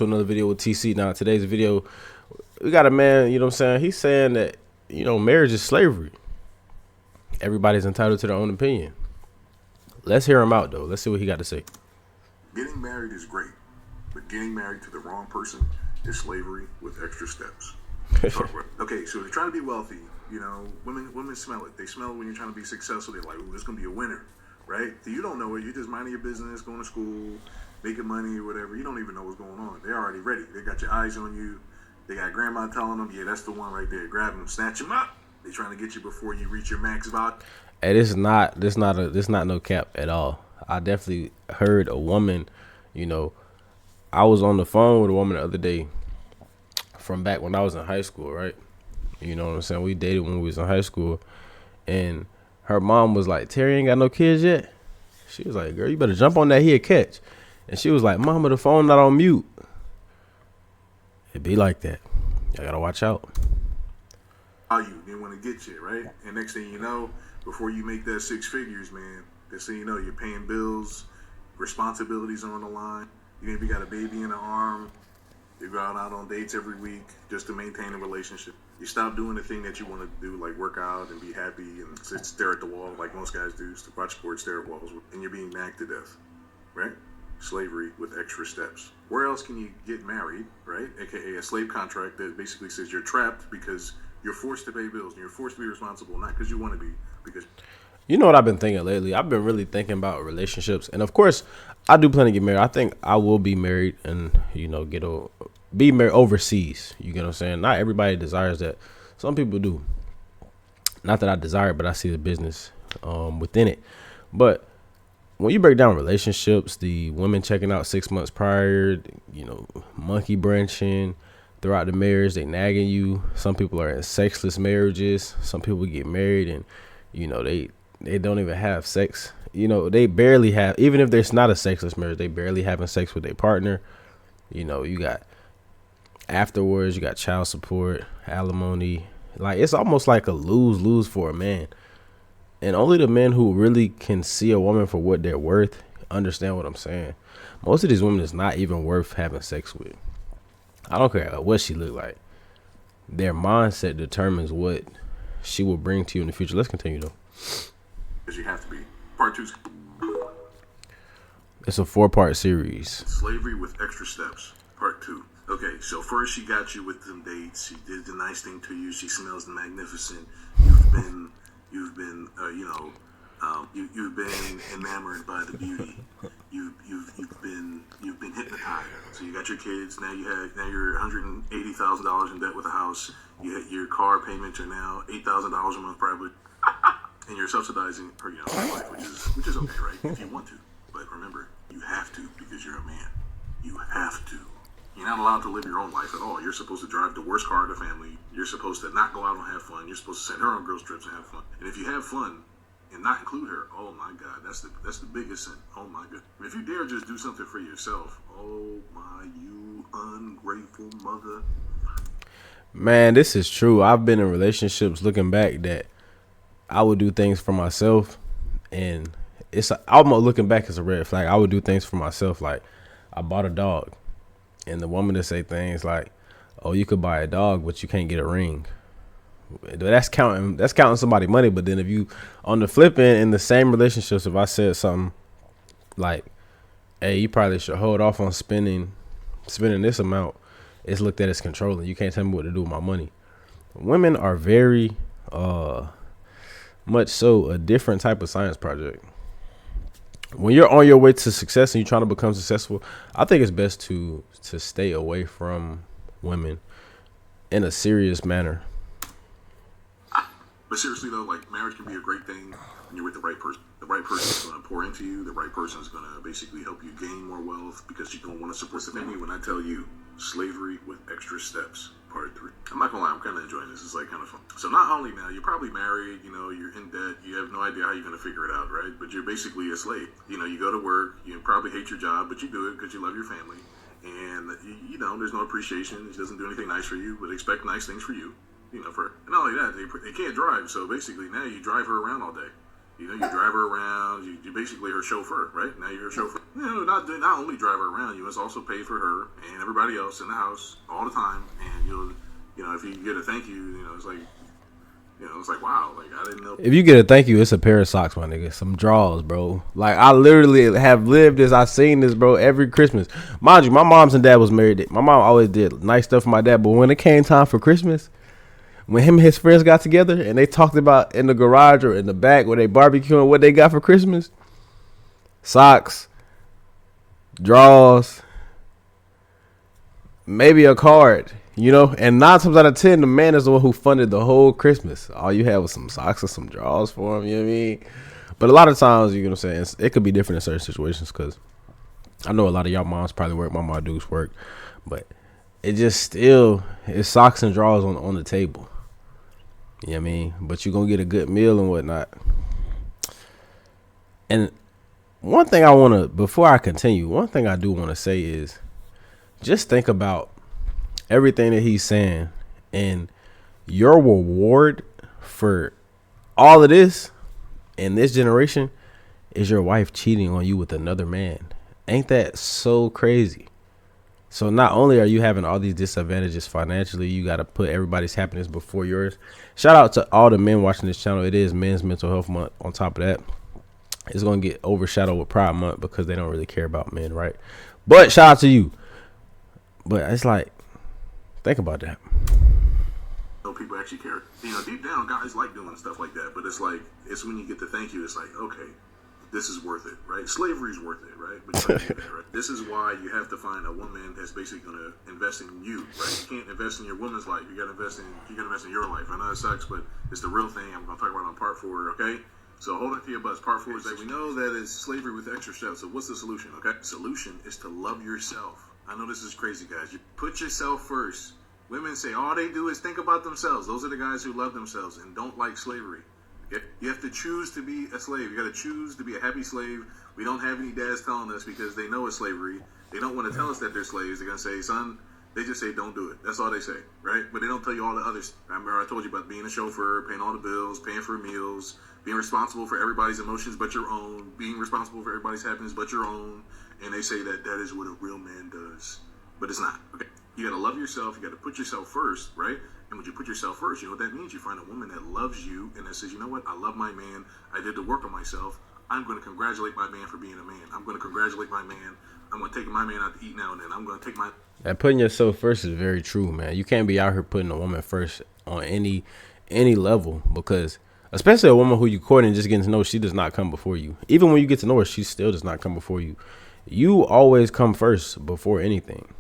To another video with TC. Now, today's video, we got a man, you know what I'm saying? He's saying that, marriage is slavery. Everybody's entitled to their own opinion. Let's hear him out, though. Let's see what he got to say. Getting married is great, but getting married to the wrong person is slavery with extra steps. Okay, so if you're trying to be wealthy, women smell it. They smell it when you're trying to be successful. They're like, "Ooh, this is gonna be a winner," right? So you don't know it. You're just minding your business, going to school, making money or whatever. You don't even know what's going on. They're already ready. They got your eyes on you. They got grandma telling them, "Yeah, that's the one right there. Grab him, snatch him up." They're trying to get you before you reach your max value. Hey, this not no cap at all. I definitely heard a woman, I was on the phone with a woman the other day from back when I was in high school, right? You know what I'm saying? We dated when we was in high school, and her mom was like, "Terry ain't got no kids yet." She was like, "Girl, you better jump on that here catch." And she was like, "Mama, the phone not on mute." It be like that. I gotta watch out. You didn't want to get you, right? And next thing you know, before you make that six figures, man, next thing you know, you're paying bills, responsibilities are on the line. You maybe got a baby in the arm. You go out on dates every week just to maintain a relationship. You stop doing the thing that you want to do, like work out and be happy and sit, stare at the wall like most guys do, to watch sports, stare at walls, and you're being nagged to death, right? Slavery with extra steps. Where else can you get married, right? AKA a slave contract that basically says you're trapped because you're forced to pay bills and you're forced to be responsible, not because you want to be, because... You know what I've been thinking lately? I've been really thinking about relationships. And of course, I do plan to get married. I think I will be married and, be married overseas. You get what I'm saying? Not everybody desires that. Some people do. Not that I desire it, but I see the business within it. But when you break down relationships, the women checking out 6 months prior, monkey branching throughout the marriage, they nagging you. Some people are in sexless marriages. Some people get married and, they don't even have sex. They barely have, even if there's not a sexless marriage, they barely having sex with their partner. You got afterwards, you got child support, alimony. Like, it's almost like a lose-lose for a man. And only the men who really can see a woman for what they're worth understand what I'm saying. Most of these women is not even worth having sex with. I don't care what she look like. Their mindset determines what she will bring to you in the future. Let's continue, though. Because you have to be. Part 2. It's a 4-part series. Slavery with extra steps. Part 2. Okay, so first she got you with some dates. She did the nice thing to you. She smells magnificent. You've been enamored by the beauty. You've been hypnotized. So you got your kids. Now you're $180,000 in debt with a house. Your car payments are now $8,000 a month probably. And you're subsidizing her, life, which is okay, right? If you want to. But remember, you have to because you're a man. You have to. You're not allowed to live your own life at all. You're supposed to drive the worst car in the family. You're supposed to not go out and have fun. You're supposed to send her on girls trips and have fun. And if you have fun and not include her, oh my God, that's the biggest sin. Oh my God. If you dare just do something for yourself, oh my, you ungrateful mother. Man, this is true. I've been in relationships looking back that I would do things for myself, and almost looking back as a red flag. I would do things for myself, like I bought a dog, and the woman to say things like, "Oh, you could buy a dog, but you can't get a ring." That's counting somebody money. But then if you on the flip end in the same relationships, if I said something like, "Hey, you probably should hold off on spending this amount," it's looked at as controlling. You can't tell me what to do with my money. Women are very much so a different type of science project. When you're on your way to success and you're trying to become successful, I think it's best to stay away from women in a serious manner. But seriously though, like, marriage can be a great thing when you're with the right person. The right person is going to pour into you. The right person is going to basically help you gain more wealth because you're going to want to support the family. When I tell you slavery with extra steps, part 3. I'm not gonna lie, I'm kind of enjoying this. It's like kind of fun. So not only now, you're probably married, you're in debt, you have no idea how you're gonna figure it out, right? But you're basically a slave. You go to work, you probably hate your job, but you do it because you love your family. And there's no appreciation. It doesn't do anything nice for you, but expect nice things for you. And not only that, they can't drive. So basically now you drive her around all day. You know, you drive her around. You're basically her chauffeur, right? Now you're her chauffeur. You know, not only drive her around, you must also pay for her and everybody else in the house all the time. And you know, if you get a thank you, you know, it's like, wow, like I didn't know. If you get a thank you, it's a pair of socks, my nigga. Some drawers, bro. Like, I literally have lived this. I seen this, bro, every Christmas. Mind you, my mom's and dad was married. My mom always did nice stuff for my dad. But when it came time for Christmas, when him and his friends got together and they talked about in the garage or in the back where they barbecuing what they got for Christmas, socks, drawers, maybe a card, you know. And 9 times out of 10, the man is the one who funded the whole Christmas. All you had was some socks and some drawers for him, you know what I mean? But a lot of times, you know what I'm saying, it could be different in certain situations, because I know a lot of y'all moms probably work, my mom does work, but it just still is socks and drawers on the table. You know what I mean? But you're going to get a good meal and whatnot. And one thing I want to, before I continue, one thing I do want to say is just think about everything that he's saying, and your reward for all of this in this generation is your wife cheating on you with another man. Ain't that so crazy? So not only are you having all these disadvantages financially, you got to put everybody's happiness before yours. Shout out to all the men watching this channel. It is Men's Mental Health Month. On top of that, it's going to get overshadowed with Pride Month because they don't really care about men, right? But shout out to you. But it's like, think about that. No, people actually care. You know, deep down, guys like doing stuff like that. But it's like, it's when you get to thank you, it's like, okay, this is worth it, right? Slavery's worth it, right? But you do that, right? This is why you have to find a woman that's basically going to invest in you, right? You can't invest in your woman's life. You got to invest in your life. I know it sucks, but it's the real thing. I'm going to talk about on part 4, okay? So hold on to your butts. Part 4 is that we know that it's slavery with extra steps. So what's the solution, okay? Solution is to love yourself. I know this is crazy, guys. You put yourself first. Women say all they do is think about themselves. Those are the guys who love themselves and don't like slavery. You have to choose to be a slave. You got to choose to be a happy slave. We don't have any dads telling us because they know it's slavery. They don't want to tell us that they're slaves. They're going to say, son, they just say, don't do it. That's all they say, right? But they don't tell you all the others. Remember I told you about being a chauffeur, paying all the bills, paying for meals, being responsible for everybody's emotions but your own, being responsible for everybody's happiness but your own. And they say that that is what a real man does. But it's not, okay? You got to love yourself. You got to put yourself first, right? And when you put yourself first, you know what that means? You find a woman that loves you and that says, you know what? I love my man. I did the work on myself. I'm going to congratulate my man for being a man. I'm going to congratulate my man. I'm going to take my man out to eat now and then. I'm going to take my... That putting yourself first is very true, man. You can't be out here putting a woman first on any level, because especially a woman who you court and just getting to know, she does not come before you. Even when you get to know her, she still does not come before you. You always come first before anything.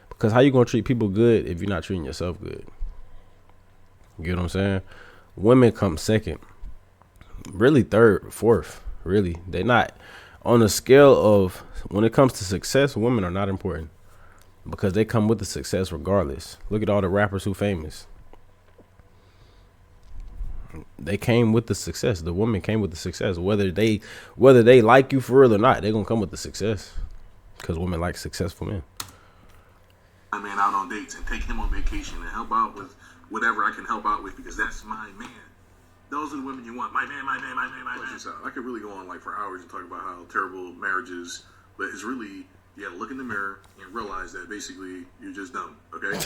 Because how you going to treat people good if you're not treating yourself good? You get what I'm saying? Women come second. Really third, fourth. Really. They're not on the scale of, when it comes to success, women are not important. Because they come with the success regardless. Look at all the rappers who famous. They came with the success. The woman came with the success. Whether they like you for real or not, they're going to come with the success. Because women like successful men. My man out on dates and take him on vacation and help out with whatever I can help out with, because that's my man. Those are the women you want. My man, my man, my man, my man. I could really go on like for hours and talk about how terrible marriage is, but it's really, you gotta look in the mirror and realize that basically you're just dumb, okay?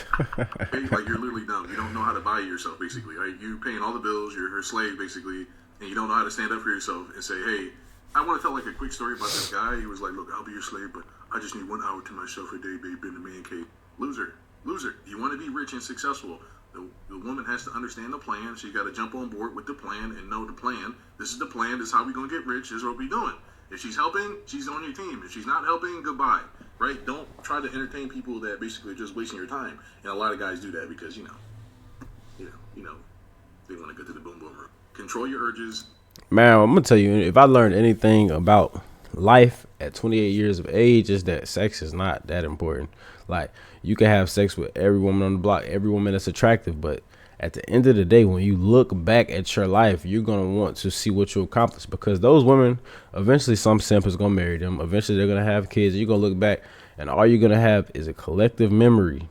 Okay? Like you're literally dumb. You don't know how to buy yourself, basically, right? You're paying all the bills, you're her slave, basically, and you don't know how to stand up for yourself and say, hey, I want to tell like a quick story about this guy. He was like, look, I'll be your slave, but I just need 1 hour to myself a day, babe, in the man cave. Loser. You want to be rich and successful. The woman has to understand the plan. She's got to jump on board with the plan and know the plan. This is the plan. This is how we're going to get rich. This is what we're doing. If she's helping, she's on your team. If she's not helping, goodbye. Right? Don't try to entertain people that basically are just wasting your time. And a lot of guys do that because, you know, they want to go to the boom boom room. Control your urges. Man, I'm going to tell you, if I learned anything about life at 28 years of age, is that sex is not that important. Like, you can have sex with every woman on the block, every woman that's attractive, but at the end of the day, when you look back at your life, you're going to want to see what you accomplished, because those women, eventually some simp is going to marry them. Eventually they're going to have kids. You're going to look back, and all you're going to have is a collective memory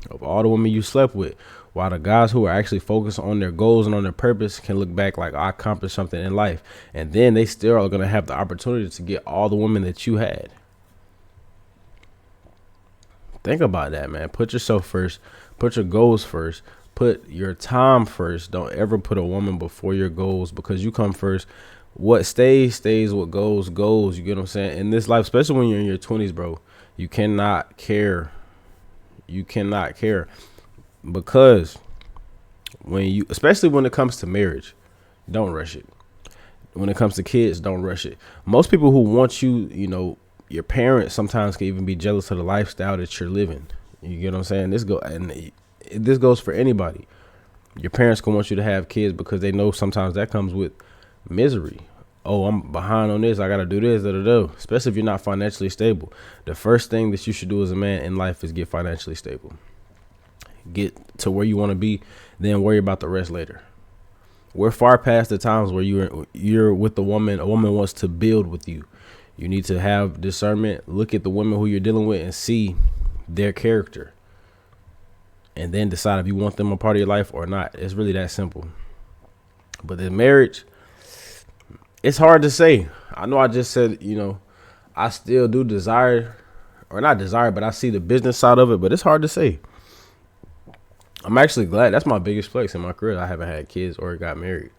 of all the women you slept with, while the guys who are actually focused on their goals and on their purpose can look back like, I accomplished something in life. And then they still are going to have the opportunity to get all the women that you had. Think about that, man. Put yourself first. Put your goals first. Put your time first. Don't ever put a woman before your goals, because you come first. What stays, stays. What goes, goes. You get what I'm saying? In this life, especially when you're in your 20s, bro, you cannot care. You cannot care. Because especially when it comes to marriage, don't rush it. When it comes to kids, don't rush it. Most people who want you, your parents sometimes can even be jealous of the lifestyle that you're living. You get what I'm saying? This goes for anybody. Your parents can want you to have kids because they know sometimes that comes with misery. Oh, I'm behind on this. I got to do this, especially if you're not financially stable. The first thing that you should do as a man in life is get financially stable. Get to where you want to be, then worry about the rest later. We're far past the times where you're with a woman wants to build with you. You need to have discernment. Look at the women who you're dealing with and see their character, and then decide if you want them a part of your life or not. It's really that simple. But in marriage, it's hard to say. I know I just said, I still do desire, or not desire, but I see the business side of it, but it's hard to say. I'm actually glad. That's my biggest flex in my career. I haven't had kids or got married,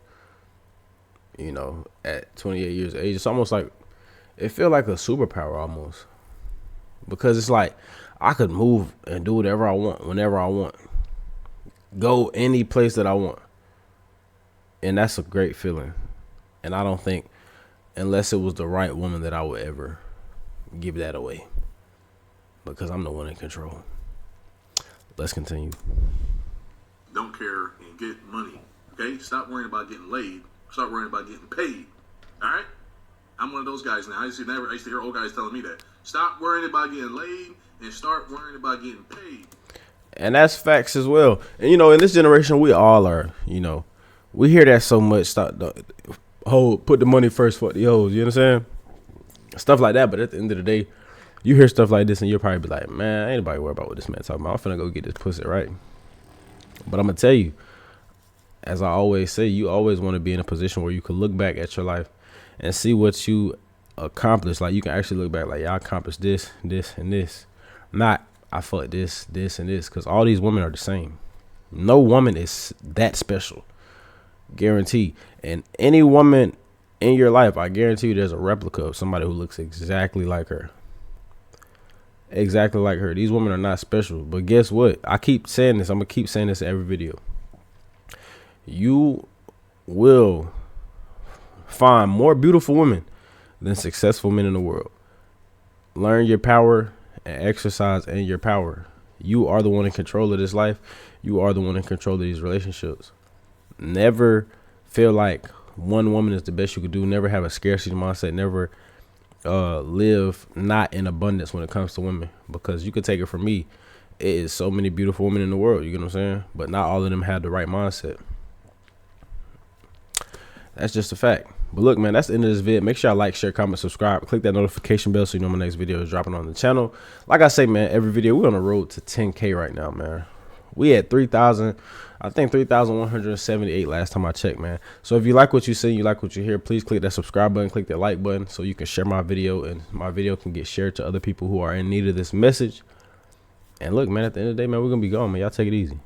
at 28 years of age. It's almost like, it feels like a superpower almost, because it's like I could move and do whatever I want, whenever I want, go any place that I want. And that's a great feeling. And I don't think, unless it was the right woman, that I would ever give that away, because I'm the one in control. Let's continue. Don't care and get money. Okay? Stop worrying about getting laid. Start worrying about getting paid. All right? I'm one of those guys now. I used to hear old guys telling me that. Stop worrying about getting laid and start worrying about getting paid. And that's facts as well. And, in this generation, we all are, we hear that so much. Put the money first for the hoes. You know what I'm saying? Stuff like that. But at the end of the day, you hear stuff like this and you'll probably be like, man, ain't nobody worry about what this man talking about. I'm finna go get this pussy, right? But I'm going to tell you, as I always say, you always want to be in a position where you can look back at your life and see what you accomplished. Like, you can actually look back like, yeah, I accomplished this, this, and this. Not, I fucked this, this, and this. Because all these women are the same. No woman is that special. Guarantee. And any woman in your life, I guarantee you there's a replica of somebody who looks exactly like her. Exactly like her. These women are not special. But guess what? I keep saying this. I'm going to keep saying this in every video. You will find more beautiful women than successful men in the world. Learn your power and exercise in your power. You are the one in control of this life. You are the one in control of these relationships. Never feel like one woman is the best you could do. Never have a scarcity mindset. Never live not in abundance when it comes to women, because you could take it from me. It is so many beautiful women in the world. You get what I'm saying? But not all of them have the right mindset. That's just a fact. But look, man, that's the end of this video. Make sure I like, share, comment, subscribe. Click that notification bell so you know my next video is dropping on the channel. Like I say, man, every video, we're on the road to 10K right now, man. We at 3,000, I think 3,178 last time I checked, man. So if you like what you see, you like what you hear, please click that subscribe button, click that like button so you can share my video and my video can get shared to other people who are in need of this message. And look, man, at the end of the day, man, we're going to be gone, man. Y'all take it easy.